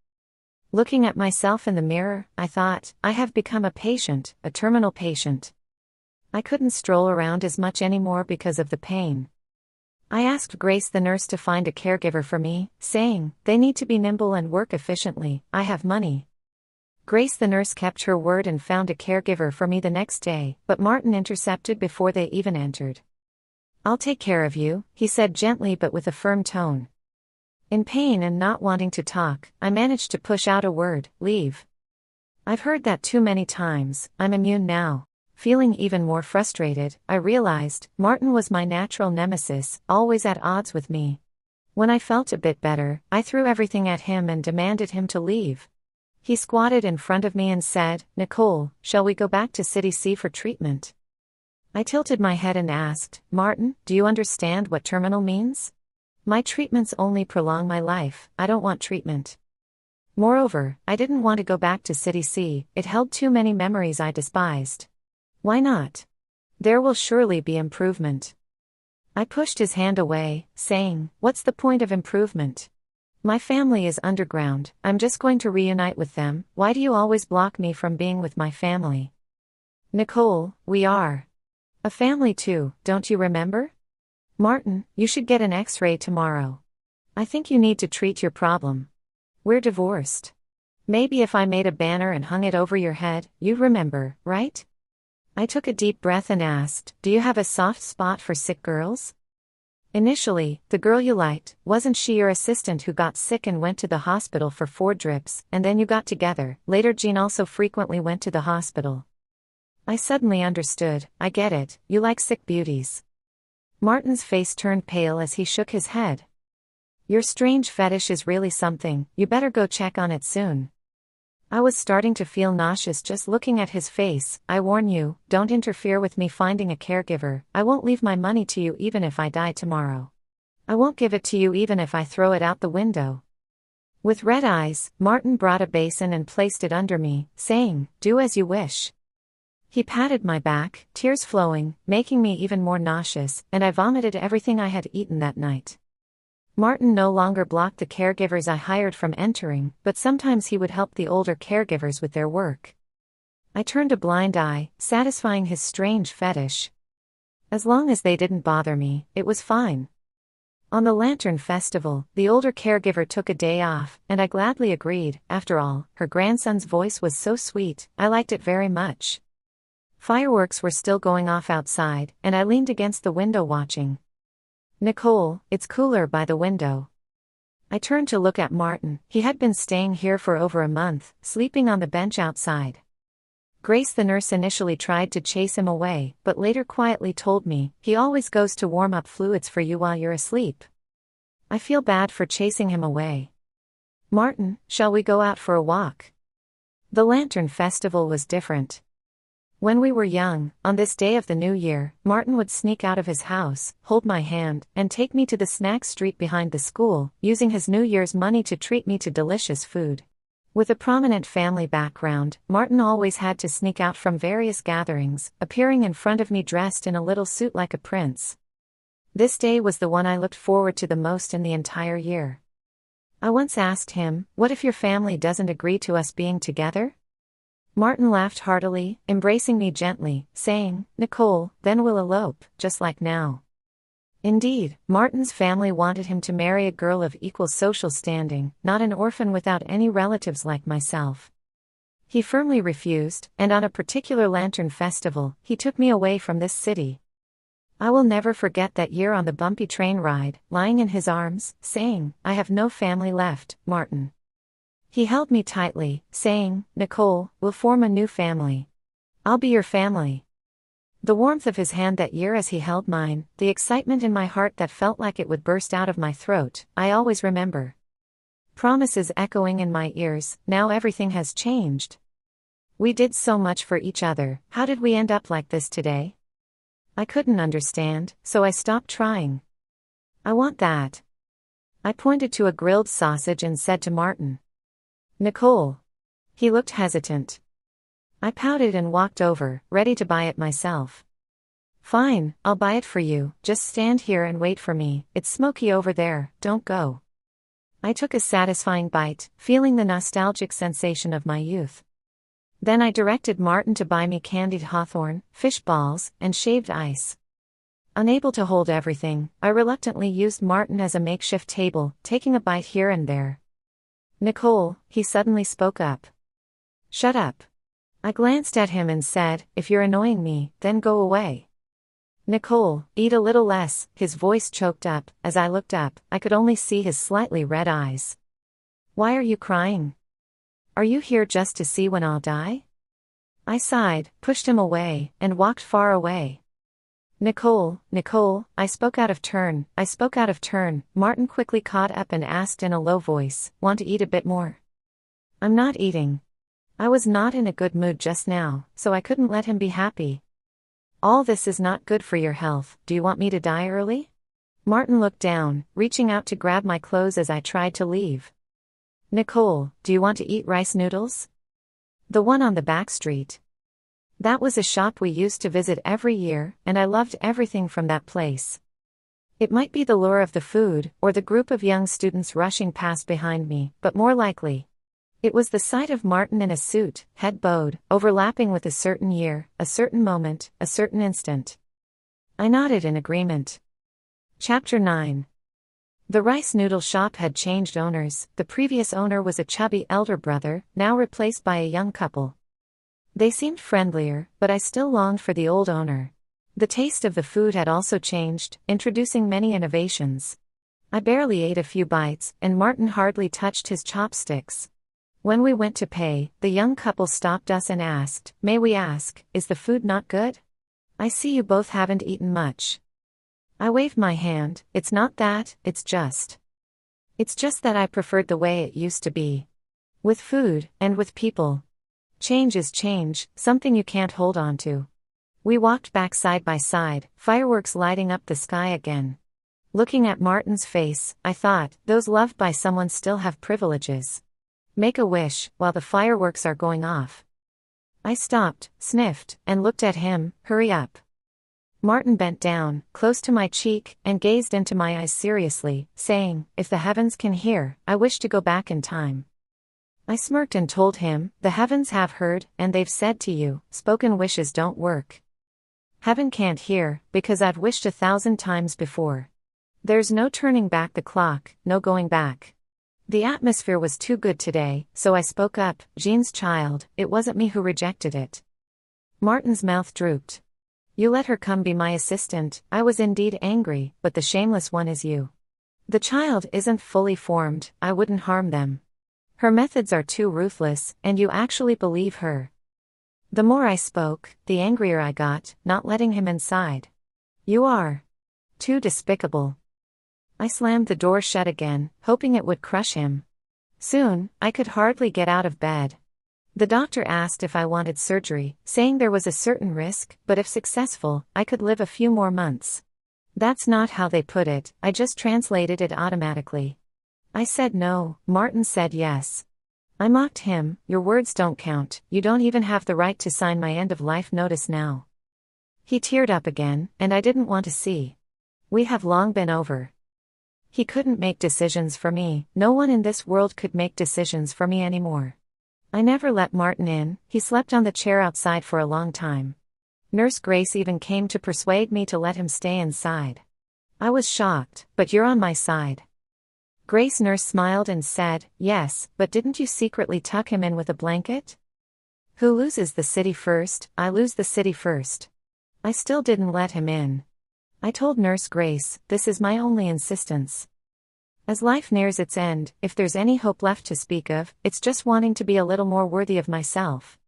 Looking at myself in the mirror, I thought, I have become a patient, a terminal patient. I couldn't stroll around as much anymore because of the pain. I asked Grace the nurse to find a caregiver for me, saying, they need to be nimble and work efficiently, I have money. Grace the nurse kept her word and found a caregiver for me the next day, but Martin intercepted before they even entered. I'll take care of you, he said gently but with a firm tone. In pain and not wanting to talk, I managed to push out a word, leave. I've heard that too many times, I'm immune now. Feeling even more frustrated, I realized, Martin was my natural nemesis, always at odds with me. When I felt a bit better, I threw everything at him and demanded him to leave. He squatted in front of me and said, Nicole, shall we go back to City C for treatment? I tilted my head and asked, Martin, do you understand what terminal means? My treatments only prolong my life, I don't want treatment. Moreover, I didn't want to go back to City C, it held too many memories I despised. Why not? There will surely be improvement. I pushed his hand away, saying, what's the point of improvement? My family is underground, I'm just going to reunite with them, why do you always block me from being with my family? Nicole, we are A family too, don't you remember? Martin, you should get an X-ray tomorrow. I think you need to treat your problem. We're divorced. Maybe if I made a banner and hung it over your head, you'd remember, right? I took a deep breath and asked, do you have a soft spot for sick girls? Initially, the girl you liked, wasn't she your assistant who got sick and went to the hospital for 4 drips, and then you got together? Later Jean also frequently went to the hospital. I suddenly understood, I get it, you like sick beauties. Martin's face turned pale as he shook his head. Your strange fetish is really something, you better go check on it soon. I was starting to feel nauseous just looking at his face. I warn you, don't interfere with me finding a caregiver. I won't leave my money to you even if I die tomorrow. I won't give it to you even if I throw it out the window. With red eyes, Martin brought a basin and placed it under me, saying, do as you wish. He patted my back, tears flowing, making me even more nauseous, and I vomited everything I had eaten that night. Martin no longer blocked the caregivers I hired from entering, but sometimes he would help the older caregivers with their work. I turned a blind eye, satisfying his strange fetish. As long as they didn't bother me, it was fine. On the Lantern Festival, the older caregiver took a day off, and I gladly agreed. After all, her grandson's voice was so sweet, I liked it very much. Fireworks were still going off outside, and I leaned against the window watching. Nicole, it's cooler by the window. I turned to look at Martin. He had been staying here for over a month, sleeping on the bench outside. Grace the nurse initially tried to chase him away, but later quietly told me, he always goes to warm up fluids for you while you're asleep. I feel bad for chasing him away. Martin, shall we go out for a walk? The Lantern Festival was different. When we were young, on this day of the new year, Martin would sneak out of his house, hold my hand, and take me to the snack street behind the school, using his New Year's money to treat me to delicious food. With a prominent family background, Martin always had to sneak out from various gatherings, appearing in front of me dressed in a little suit like a prince. This day was the one I looked forward to the most in the entire year. I once asked him, what if your family doesn't agree to us being together? Martin laughed heartily, embracing me gently, saying, Nicole, then we'll elope, just like now. Indeed, Martin's family wanted him to marry a girl of equal social standing, not an orphan without any relatives like myself. He firmly refused, and on a particular Lantern Festival, he took me away from this city. I will never forget that year on the bumpy train ride, lying in his arms, saying, I have no family left, Martin. He held me tightly, saying, Nicole, we'll form a new family. I'll be your family. The warmth of his hand that year as he held mine, the excitement in my heart that felt like it would burst out of my throat, I always remember. Promises echoing in my ears, now everything has changed. We did so much for each other, how did we end up like this today? I couldn't understand, so I stopped trying. I want that. I pointed to a grilled sausage and said to Martin, Nicole. He looked hesitant. I pouted and walked over, ready to buy it myself. Fine, I'll buy it for you, just stand here and wait for me, it's smoky over there, don't go. I took a satisfying bite, feeling the nostalgic sensation of my youth. Then I directed Martin to buy me candied hawthorn, fish balls, and shaved ice. Unable to hold everything, I reluctantly used Martin as a makeshift table, taking a bite here and there. Nicole, he suddenly spoke up. Shut up. I glanced at him and said, if you're annoying me, then go away. Nicole, eat a little less, his voice choked up. As I looked up, I could only see his slightly red eyes. Why are you crying? Are you here just to see when I'll die? I sighed, pushed him away, and walked far away. Nicole, I spoke out of turn. Martin quickly caught up and asked in a low voice, want to eat a bit more? I'm not eating. I was not in a good mood just now, so I couldn't let him be happy. All this is not good for your health, do you want me to die early? Martin looked down, reaching out to grab my clothes as I tried to leave. Nicole, do you want to eat rice noodles? The one on the back street. That was a shop we used to visit every year, and I loved everything from that place. It might be the lure of the food, or the group of young students rushing past behind me, but more likely, it was the sight of Martin in a suit, head bowed, overlapping with a certain year, a certain moment, a certain instant. I nodded in agreement. Chapter 9. The rice noodle shop had changed owners. The previous owner was a chubby elder brother, now replaced by a young couple. They seemed friendlier, but I still longed for the old owner. The taste of the food had also changed, introducing many innovations. I barely ate a few bites, and Martin hardly touched his chopsticks. When we went to pay, the young couple stopped us and asked, "May we ask, is the food not good? I see you both haven't eaten much." I waved my hand. It's not that, it's just that I preferred the way it used to be. With food, and with people. Change is change, something you can't hold on to. We walked back side by side, fireworks lighting up the sky again. Looking at Martin's face, I thought, those loved by someone still have privileges. Make a wish, while the fireworks are going off. I stopped, sniffed, and looked at him. Hurry up. Martin bent down, close to my cheek, and gazed into my eyes seriously, saying, "If the heavens can hear, I wish to go back in time." I smirked and told him, "The heavens have heard, and they've said to you, spoken wishes don't work. Heaven can't hear, because I've wished 1,000 times before. There's no turning back the clock, no going back." The atmosphere was too good today, so I spoke up, "Jean's child, it wasn't me who rejected it." Martin's mouth drooped. "You let her come be my assistant." I was indeed angry, but the shameless one is you. The child isn't fully formed, I wouldn't harm them. Her methods are too ruthless, and you actually believe her. The more I spoke, the angrier I got, not letting him inside. "You are too despicable." I slammed the door shut again, hoping it would crush him. Soon, I could hardly get out of bed. The doctor asked if I wanted surgery, saying there was a certain risk, but if successful, I could live a few more months. That's not how they put it, I just translated it automatically. I said no, Martin said yes. I mocked him, "Your words don't count, you don't even have the right to sign my end-of-life notice now." He teared up again, and I didn't want to see. We have long been over. He couldn't make decisions for me, no one in this world could make decisions for me anymore. I never let Martin in, he slept on the chair outside for a long time. Nurse Grace even came to persuade me to let him stay inside. I was shocked, "But you're on my side." Grace nurse smiled and said, "Yes, but didn't you secretly tuck him in with a blanket?" Who loses the city first? I lose the city first. I still didn't let him in. I told Nurse Grace, "This is my only insistence. As life nears its end, if there's any hope left to speak of, it's just wanting to be a little more worthy of myself.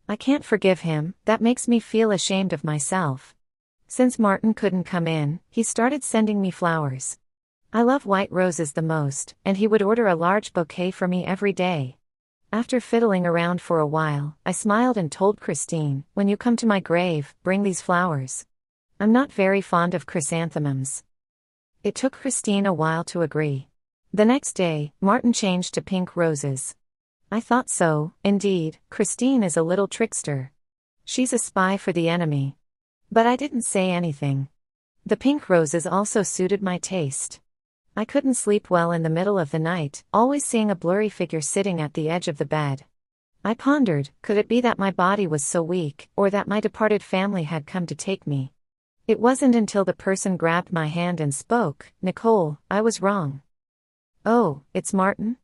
I can't forgive him, that makes me feel ashamed of myself." Since Martin couldn't come in, he started sending me flowers. I love white roses the most, and he would order a large bouquet for me every day. After fiddling around for a while, I smiled and told Christine, "When you come to my grave, bring these flowers. I'm not very fond of chrysanthemums." It took Christine a while to agree. The next day, Martin changed to pink roses. I thought so, indeed, Christine is a little trickster. She's a spy for the enemy. But I didn't say anything. The pink roses also suited my taste. I couldn't sleep well in the middle of the night, always seeing a blurry figure sitting at the edge of the bed. I pondered, could it be that my body was so weak, or that my departed family had come to take me? It wasn't until the person grabbed my hand and spoke, "Nicole, I was wrong." "Oh, it's Martin?"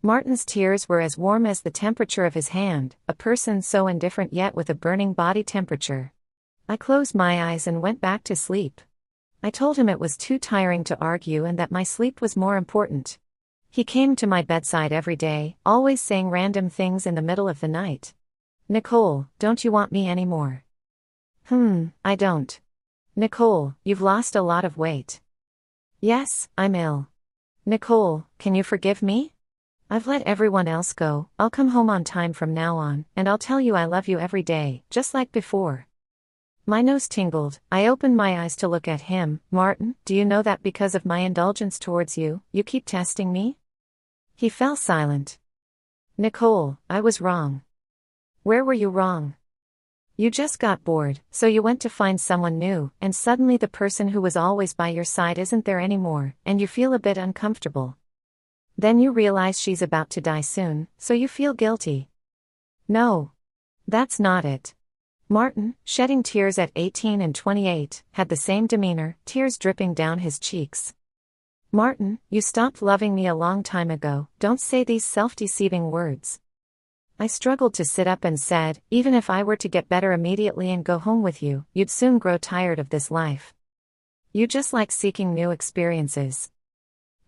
Martin's tears were as warm as the temperature of his hand, a person so indifferent yet with a burning body temperature. I closed my eyes and went back to sleep. I told him it was too tiring to argue and that my sleep was more important. He came to my bedside every day, always saying random things in the middle of the night. "Nicole, don't you want me anymore?" I don't." "Nicole, you've lost a lot of weight." "Yes, I'm ill." "Nicole, can you forgive me? I've let everyone else go, I'll come home on time from now on, and I'll tell you I love you every day, just like before." My nose tingled, I opened my eyes to look at him. "Martin, do you know that because of my indulgence towards you, you keep testing me?" He fell silent. "Nicole, I was wrong." "Where were you wrong?" "You just got bored, so you went to find someone new, and suddenly the person who was always by your side isn't there anymore, and you feel a bit uncomfortable. Then you realize she's about to die soon, so you feel guilty." "No. That's not it. Martin, shedding tears at 18 and 28, had the same demeanor, tears dripping down his cheeks. Martin, you stopped loving me a long time ago, don't say these self-deceiving words. I struggled to sit up and said, even if I were to get better immediately and go home with you, you'd soon grow tired of this life. You just like seeking new experiences.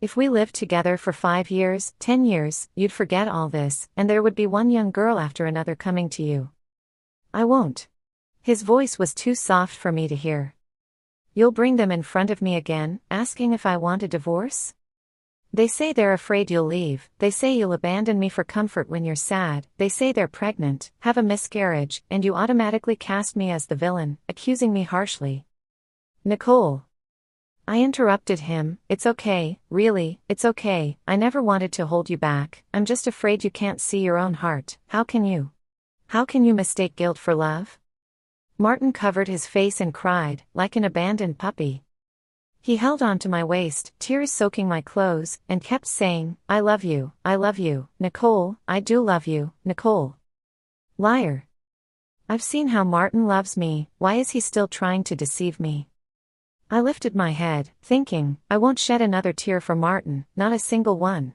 If we lived together for 5 years, 10 years, you'd forget all this, and there would be one young girl after another coming to you. I won't. His voice was too soft for me to hear. You'll bring them in front of me again, asking if I want a divorce? They say they're afraid you'll leave, they say you'll abandon me for comfort when you're sad, they say they're pregnant, have a miscarriage, and you automatically cast me as the villain, accusing me harshly. Nicole. I interrupted him, it's okay, really, it's okay, I never wanted to hold you back, I'm just afraid you can't see your own heart, how can you? How can you mistake guilt for love? Martin covered his face and cried, like an abandoned puppy. He held onto my waist, tears soaking my clothes, and kept saying, I love you, Nicole, I do love you, Nicole. Liar. I've seen how Martin loves me, why is he still trying to deceive me? I lifted my head, thinking, I won't shed another tear for Martin, not a single one.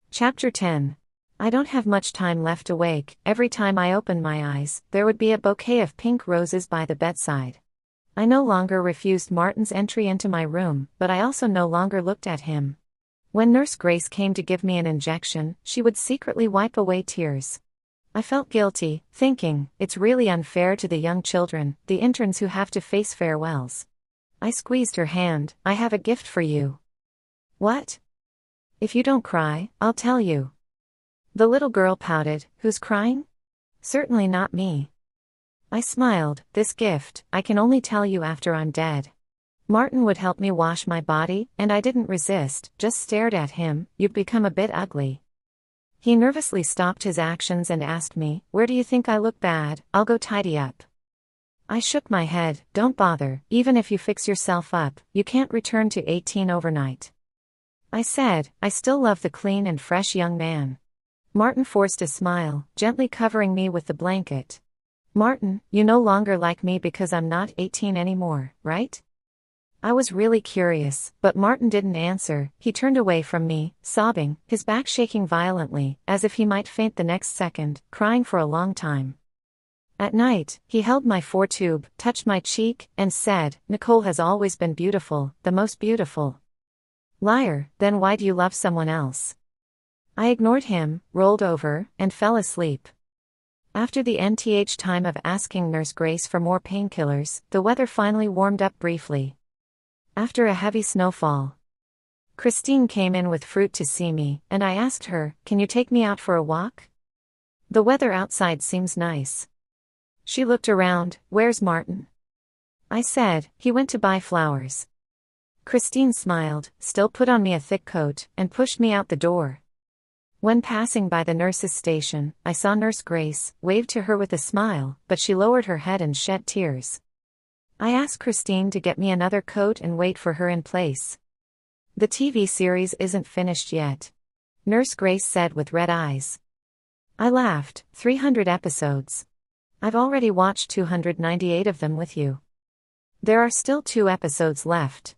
Chapter 10. I don't have much time left awake. Every time I opened my eyes, there would be a bouquet of pink roses by the bedside. I no longer refused Martin's entry into my room, but I also no longer looked at him. When Nurse Grace came to give me an injection, she would secretly wipe away tears. I felt guilty, thinking, it's really unfair to the young children, the interns who have to face farewells. I squeezed her hand, I have a gift for you. What? If you don't cry, I'll tell you. The little girl pouted, who's crying? Certainly not me. I smiled, this gift, I can only tell you after I'm dead. Martin would help me wash my body, and I didn't resist, just stared at him, you've become a bit ugly. He nervously stopped his actions and asked me, where do you think I look bad? I'll go tidy up. I shook my head, don't bother, even if you fix yourself up, you can't return to 18 overnight. I said, I still love the clean and fresh young man. Martin forced a smile, gently covering me with the blanket. Martin, you no longer like me because I'm not 18 anymore, right? I was really curious, but Martin didn't answer. He turned away from me, sobbing, his back shaking violently, as if he might faint the next second, crying for a long time. At night, he held my foretube, touched my cheek, and said, Nicole has always been beautiful, the most beautiful. Liar, then why do you love someone else? I ignored him, rolled over, and fell asleep. After the nth time of asking Nurse Grace for more painkillers, the weather finally warmed up briefly. After a heavy snowfall, Christine came in with fruit to see me, and I asked her, can you take me out for a walk? The weather outside seems nice. She looked around, where's Martin? I said, he went to buy flowers. Christine smiled, still put on me a thick coat, and pushed me out the door. When passing by the nurse's station, I saw Nurse Grace, waved to her with a smile, but she lowered her head and shed tears. I asked Christine to get me another coat and wait for her in place. The TV series isn't finished yet, Nurse Grace said with red eyes. I laughed, 300 episodes. I've already watched 298 of them with you. There are still 2 episodes left.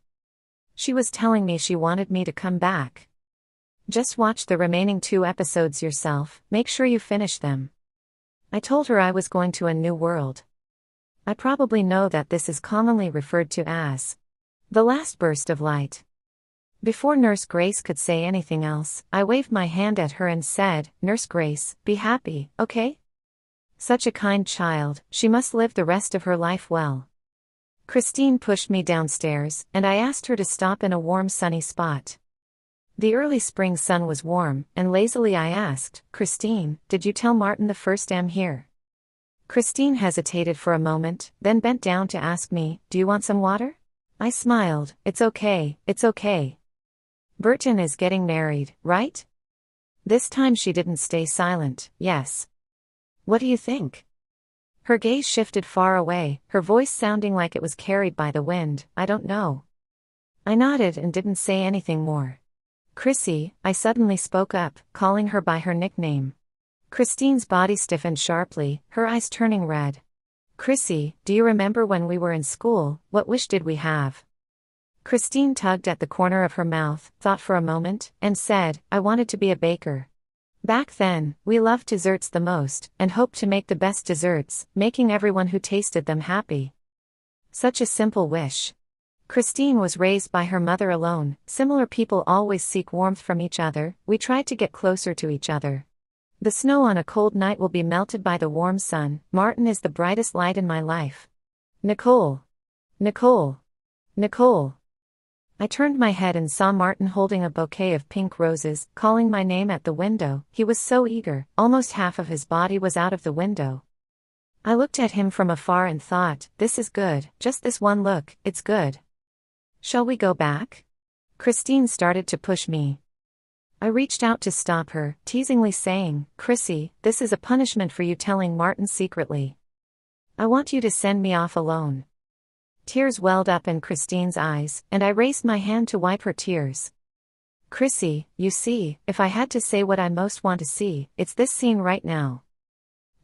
She was telling me she wanted me to come back. Just watch the remaining 2 episodes yourself, make sure you finish them. I told her I was going to a new world. I probably know that this is commonly referred to as the last burst of light. Before Nurse Grace could say anything else, I waved my hand at her and said, Nurse Grace, be happy, okay? Such a kind child, she must live the rest of her life well. Christine pushed me downstairs, and I asked her to stop in a warm sunny spot. The early spring sun was warm, and lazily I asked, Christine, did you tell Martin the first I'm here? Christine hesitated for a moment, then bent down to ask me, do you want some water? I smiled, it's okay, it's okay. Burton is getting married, right? This time she didn't stay silent, yes. What do you think? Her gaze shifted far away, her voice sounding like it was carried by the wind, I don't know. I nodded and didn't say anything more. Chrissy, I suddenly spoke up, calling her by her nickname. Christine's body stiffened sharply, her eyes turning red. Chrissy, do you remember when we were in school, what wish did we have? Christine tugged at the corner of her mouth, thought for a moment, and said, I wanted to be a baker. Back then, we loved desserts the most, and hoped to make the best desserts, making everyone who tasted them happy. Such a simple wish. Christine was raised by her mother alone. Similar people always seek warmth from each other. We tried to get closer to each other. The snow on a cold night will be melted by the warm sun. Martin is the brightest light in my life. Nicole. Nicole. Nicole. I turned my head and saw Martin holding a bouquet of pink roses, calling my name at the window. He was so eager, almost half of his body was out of the window. I looked at him from afar and thought, this is good, just this one look, it's good. Shall we go back? Christine started to push me. I reached out to stop her, teasingly saying, Chrissy, this is a punishment for you telling Martin secretly. I want you to send me off alone. Tears welled up in Christine's eyes, and I raised my hand to wipe her tears. Chrissy, you see, if I had to say what I most want to see, it's this scene right now.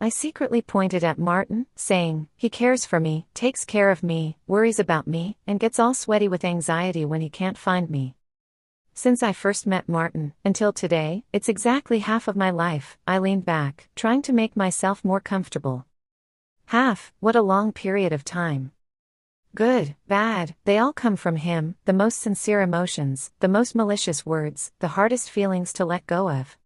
I secretly pointed at Martin, saying, he cares for me, takes care of me, worries about me, and gets all sweaty with anxiety when he can't find me. Since I first met Martin, until today, it's exactly half of my life. I leaned back, trying to make myself more comfortable. Half, what a long period of time. Good, bad, they all come from him, the most sincere emotions, the most malicious words, the hardest feelings to let go of.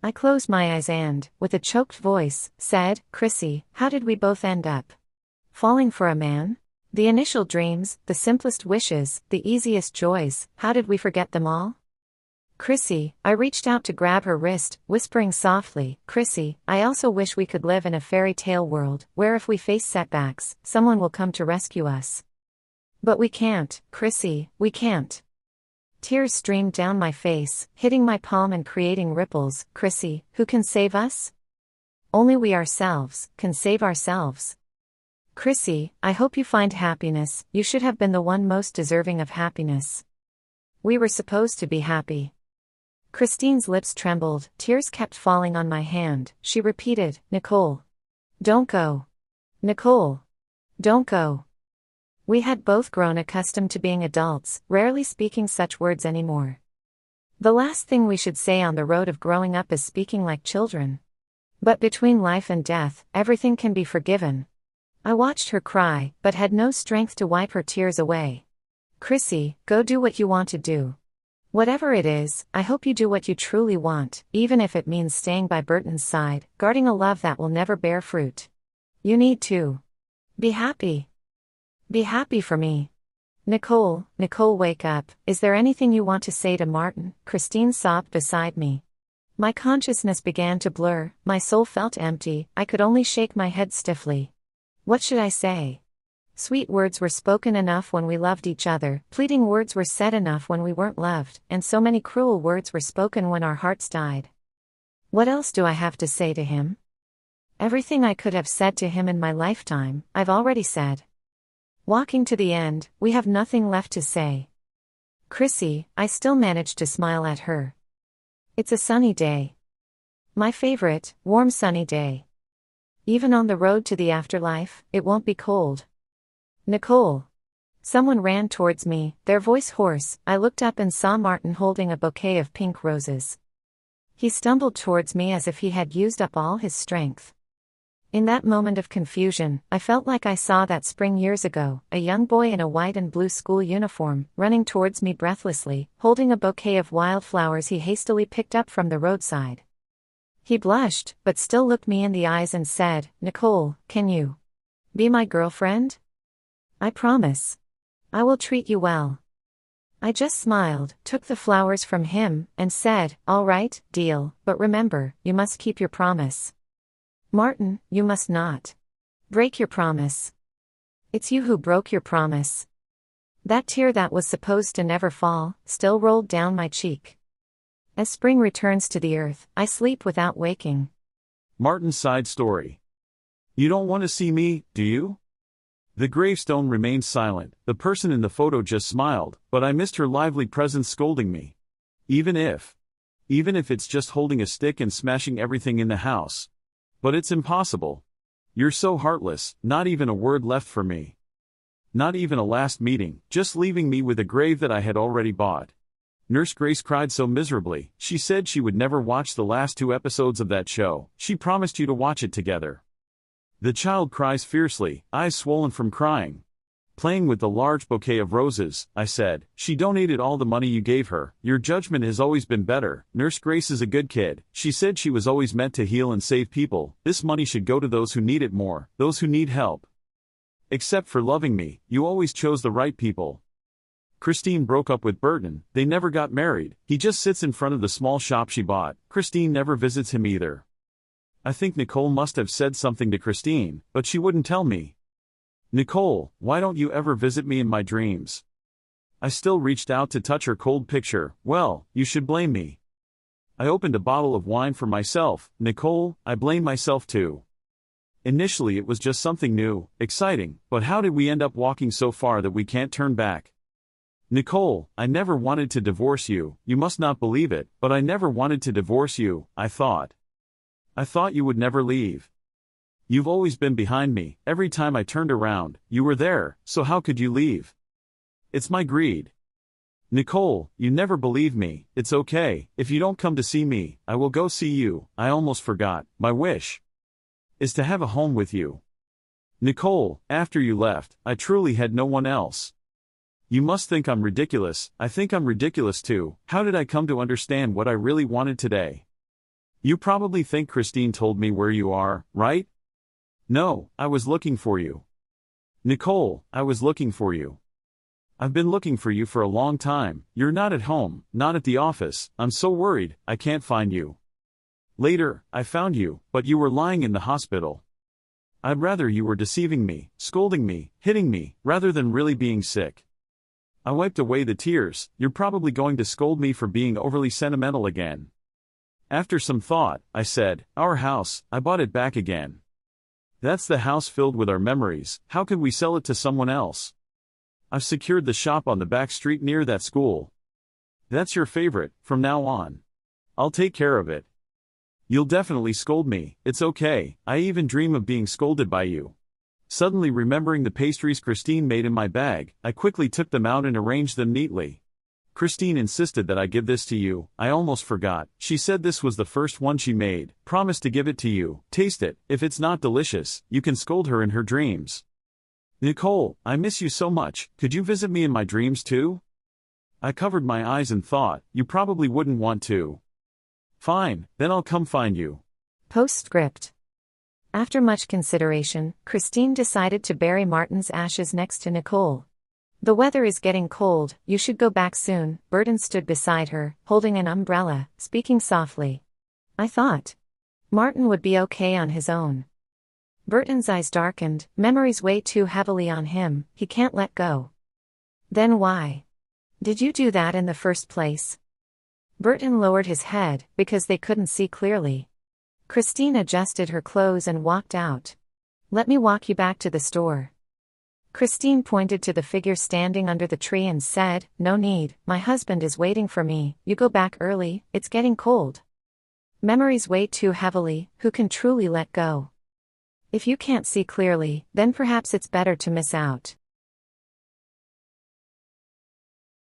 I closed my eyes and, with a choked voice, said, Chrissy, how did we both end up? Falling for a man? The initial dreams, the simplest wishes, the easiest joys, how did we forget them all? Chrissy, I reached out to grab her wrist, whispering softly, Chrissy, I also wish we could live in a fairy tale world, where if we face setbacks, someone will come to rescue us. But we can't, Chrissy, we can't. Tears streamed down my face, hitting my palm and creating ripples. Chrissy, who can save us? Only we ourselves can save ourselves. Chrissy, I hope you find happiness. You should have been the one most deserving of happiness. We were supposed to be happy. Christine's lips trembled, tears kept falling on my hand. She repeated, Nicole. Don't go. Nicole. Don't go. We had both grown accustomed to being adults, rarely speaking such words anymore. The last thing we should say on the road of growing up is speaking like children. But between life and death, everything can be forgiven. I watched her cry, but had no strength to wipe her tears away. Chrissy, go do what you want to do. Whatever it is, I hope you do what you truly want, even if it means staying by Burton's side, guarding a love that will never bear fruit. You need to be happy. Be happy for me. Nicole, wake up. Is there anything you want to say to Martin? Christine sobbed beside me. My consciousness began to blur, my soul felt empty, I could only shake my head stiffly. What should I say? Sweet words were spoken enough when we loved each other, pleading words were said enough when we weren't loved, and so many cruel words were spoken when our hearts died. What else do I have to say to him? Everything I could have said to him in my lifetime, I've already said. Walking to the end, we have nothing left to say. Chrissy, I still managed to smile at her. It's a sunny day. My favorite, warm sunny day. Even on the road to the afterlife, it won't be cold. Nicole. Someone ran towards me, their voice hoarse. I looked up and saw Martin holding a bouquet of pink roses. He stumbled towards me as if he had used up all his strength. In that moment of confusion, I felt like I saw that spring years ago, a young boy in a white and blue school uniform, running towards me breathlessly, holding a bouquet of wildflowers he hastily picked up from the roadside. He blushed, but still looked me in the eyes and said, Nicole, can you be my girlfriend? I promise. I will treat you well. I just smiled, took the flowers from him, and said, all right, deal, but remember, you must keep your promise. Martin, you must not break your promise. It's you who broke your promise. That tear that was supposed to never fall, still rolled down my cheek. As spring returns to the earth, I sleep without waking. Martin's side story. You don't want to see me, do you? The gravestone remained silent. The person in the photo just smiled, but I missed her lively presence scolding me. Even if it's just holding a stick and smashing everything in the house. But it's impossible. You're so heartless, not even a word left for me. Not even a last meeting, just leaving me with a grave that I had already bought. Nurse Grace cried so miserably, she said she would never watch the last 2 episodes of that show. She promised you to watch it together. The child cries fiercely, eyes swollen from crying. Playing with the large bouquet of roses, I said, she donated all the money you gave her. Your judgment has always been better. Nurse Grace is a good kid. She said she was always meant to heal and save people. This money should go to those who need it more, those who need help. Except for loving me, you always chose the right people. Christine broke up with Burton. They never got married. He just sits in front of the small shop she bought. Christine never visits him either. I think Nicole must have said something to Christine, but she wouldn't tell me. Nicole, why don't you ever visit me in my dreams? I still reached out to touch her cold picture. Well, you should blame me. I opened a bottle of wine for myself. Nicole, I blame myself too. Initially it was just something new, exciting, but how did we end up walking so far that we can't turn back? Nicole, I never wanted to divorce you. You must not believe it, but I never wanted to divorce you. I thought you would never leave. You've always been behind me. Every time I turned around, you were there, so how could you leave? It's my greed. Nicole, you never believe me. It's okay. If you don't come to see me, I will go see you. I almost forgot. My wish is to have a home with you. Nicole, after you left, I truly had no one else. You must think I'm ridiculous. I think I'm ridiculous too. How did I come to understand what I really wanted today? You probably think Christine told me where you are, right? No, I was looking for you. Nicole, I was looking for you. I've been looking for you for a long time. You're not at home, not at the office. I'm so worried, I can't find you. Later, I found you, but you were lying in the hospital. I'd rather you were deceiving me, scolding me, hitting me, rather than really being sick. I wiped away the tears. You're probably going to scold me for being overly sentimental again. After some thought, I said, our house, I bought it back again. That's the house filled with our memories. How could we sell it to someone else? I've secured the shop on the back street near that school. That's your favorite, from now on. I'll take care of it. You'll definitely scold me. It's okay. I even dream of being scolded by you. Suddenly remembering the pastries Christine made in my bag, I quickly took them out and arranged them neatly. Christine insisted that I give this to you. I almost forgot. She said this was the first one she made. Promised to give it to you. Taste it. If it's not delicious, you can scold her in her dreams. Nicole, I miss you so much. Could you visit me in my dreams too? I covered my eyes and thought, you probably wouldn't want to. Fine, then I'll come find you. Postscript. After much consideration, Christine decided to bury Martin's ashes next to Nicole. The weather is getting cold, you should go back soon. Burton stood beside her, holding an umbrella, speaking softly. I thought Martin would be okay on his own. Burton's eyes darkened, memories weigh too heavily on him, he can't let go. Then why did you do that in the first place? Burton lowered his head, because they couldn't see clearly. Christine adjusted her clothes and walked out. Let me walk you back to the store. Christine pointed to the figure standing under the tree and said, no need, my husband is waiting for me, you go back early, it's getting cold. Memories weigh too heavily, who can truly let go? If you can't see clearly, then perhaps it's better to miss out.